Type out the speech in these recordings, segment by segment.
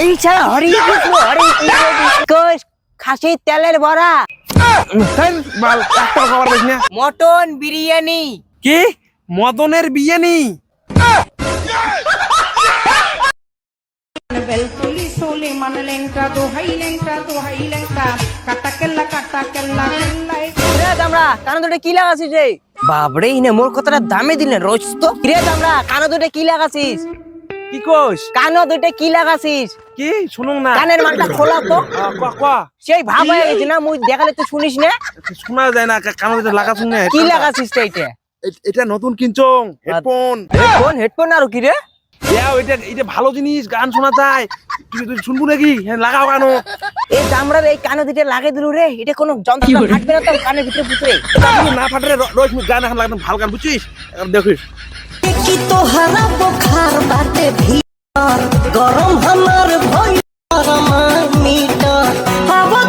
এই ছাড়া হরি কৃষ্ণ খাসির তেলের বড়া, মটন বিরিয়ানি। কি মদনের বিরিয়ানি? বেলতুলি সোলে মান লেংটা দোহাই লেংটা কাটা কেল্লা কেল্লাই রে দামড়া কানো দুটো কি লাগাছিস রে? বাবরে ইনে মোর কথাটা দামে দিলেন রোজ তো। রে দামড়া কানো দুটো কি লাগাছিস? কি কোস? কানো দুটো কি লাগাছিস? কি শুনুন না, কানের মানটা খোলা তো। কোয়া সেই ভাব হয়ে গেছে না, মুই দেখালে তুই শুনিস না। শোনা যায় না, কানে যেটা লাগা শুনে। কি লাগাছিস রে এটা? এটা নতুন কিনছং হেডফোন। হেডফোন আর কি রে? এটা ভালো জিনিস, গান শোনা যায়। তুই শুনবো নাকি? হ্যাঁ লাগাও কেন? এই দামড়ার এই কানে দুটো লাগিয়ে দিলু রে, এটা কোনো যন্ত্র ফাটবে না তো কানের ভিতরে পুতরে? না ফাটলে রোজ গান এখন লাগবে, ভালো গান বুঝছিস? দেখিস কি তোহারা বোখার বাতে ভিতর গরম আমার ভয় মিটার হবা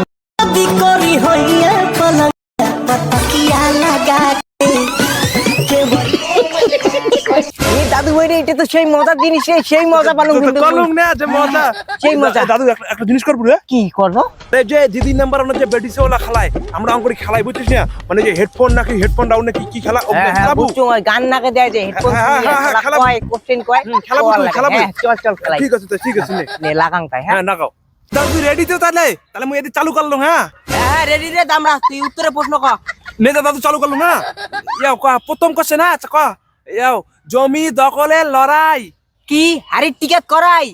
দি করি হইয়া পলং পাকিয়া লাগাতে এই দাদু ভাই রে, এটা তো সেই মজার জিনিস রে, সেই মজা পালন কিন্তু করলুম না যে মজা, সেই মজা। দাদু একটা জিনিস করবো রে। কি করবো? এই যে দিদি নাম্বার যে বেডিসে ওলা খেলায়, আমরা অঙ্করি খেলাই বুঝছিস না, মানে যে হেডফোন নাকি হেডফোন ডাউন নাকি কি খেলা খেলাবো? বুঝছো গান নাকে দেয় যে হেডফোন কয় কোশ্চেন কয় খেলাবো খেলাবো। চল খেলাই। ঠিক আছে নে লাগাং তাই। হ্যাঁ নাগাও দাদু রেডি তো তাহলে মুই এদি চালু করলাম। হ্যাঁ হ্যাঁ রেডি রে দামড়া, তুই উত্তরে প্রশ্ন কর। নে দাদু চালু করলাম। হ্যাঁ ইয়াও কা প্রথম কোশ্চেন। হ্যাঁ কা ইয়াও জমি দখলের লড়াই। কি হাড়ির টিকেট করাই?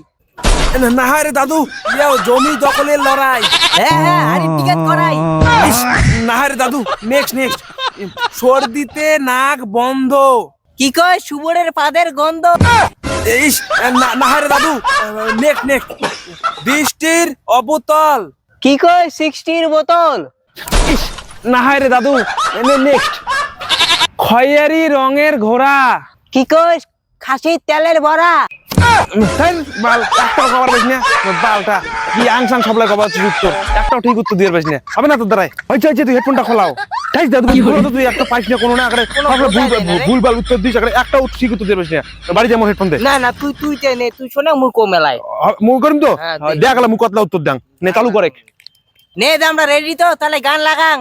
না রে দাদু, ইয়াও জমি দখলের লড়াই। হ্যাঁ হাড়ির টিকেট করাই। না রে দাদু, নেক্সট সর্দিতে নাক বন্ধ। কি কয় সুবরের পাদের গন্ধ? ইস না রে দাদু, নেক্সট বৃষ্টির অবতল। কি কয় 60 বোতল? ইস না রে দাদু, নেক্সট খয়েরি রঙের ঘোড়া। কি কয় খাসির তেলের বড়া? বাল একটাও খবর পাইস না, বালটা কি আংসাং সবলাই খবর উত্তর একটাও ঠিক উত্তর দিয়ে পাইস না, হবে না তোর দ্বারাই। হয়েছে তুই হেডফোনটা খোলাও। তাই দাদু তুই একটা পাইস না কোনো না, ভুলভাল উত্তর দিস, একটা ঠিক উত্তর দিয়ে পাইস না। বাড়ি যেমন হেডফোন দে। না তুই নে, তুই শোনা মুই কো মেলায় মুখ করিম তো হ্যাঁ, দেখালে মুখ কতলা উত্তর দাং। নে চালু করে। নে দামড়া রেডি তো, তাহলে গান লাগাং।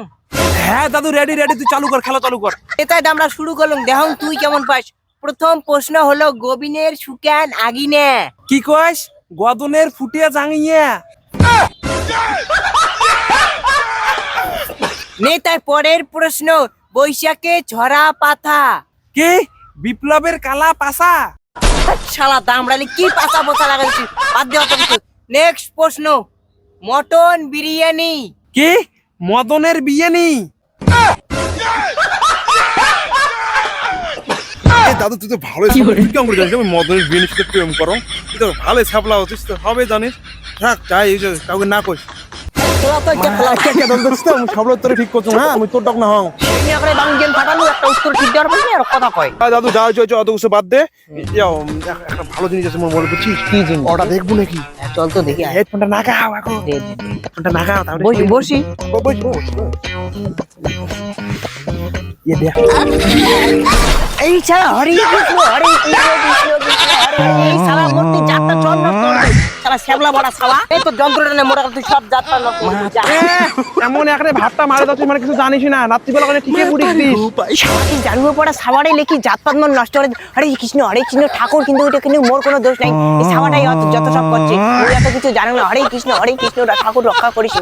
হ্যাঁ দাদু রেডি, তুই চালু কর, খেলা চালু কর। এটাই দামড়া শুরু করলাম, দেখুন তুই কেমন পাস। প্রথম প্রশ্ন হলো গোবিনের সুকান আগিনে। কি কইস? গদনের ফুটিয়া জাঙিয়া। নে তার পরের প্রশ্ন, বৈশাখে ঝরা পাতা। কি বিপ্লবের কালা পাসা? শালা দামড়ালি কি পাতা পোতা লাগাইছিস, বাদ দে অত কিছু। নেক্সট প্রশ্ন, মটন বিরিয়ানি। কি মদনের বিরিয়ানি? দাদু তুই তো ভালো মদনের বিরিয়ানির সাথে প্রেম করো, তুই তো ভালো ছাপলা হচ্ছিস তো, হবে জানিস। থাক যাই, কাউকে না কইস। তোরা তো একটা সবল তোরে ঠিক করছো। হ্যাঁ আমি তোর ডক না হও করে বাংগেন ফাটানো, একটা উত্তর ঠিক দেওয়ার বলবি আর কথা কয়। দাদু যা হয়েছে অত কিছু বাদ দে। একটা ভালো জিনিস আছে মোর মনে করছিস? কি জিনিস? ওটা দেখবো নাকি? চল তো দেখি। হেডফোনটা নাগাও এখন, হেডফোনটা নাগাও তাহলে বসি দেখ। এই ছাড়া হরি কৃষ্ণ এই শালা মূর্তি যাত্রা চল না তোর শালা শ্যাবলা বড়া শালা, এই তো যন্ত্রটা নে মোটা তুই সব যাত্রা নষ্ট করে যা। এমন একটা ভাতটা মারে দাও, তুই মানে কিছু জানিস না, রাত্রিবেলা ওখানে ঠিকই বুড়ি দিস। সারাটি জানুয়ে পড়া সাবাড়ে লেখি জাতপাত মন নষ্ট করে হরে কৃষ্ণ ঠাকুর, কিন্তু এটা কিন্তু মোর কোনো দোষ নাই। এই সাবাটাই যত সব করছে, তুই এত কিছু জানো না। হরে কৃষ্ণ ঠাকুর রক্ষা করিস।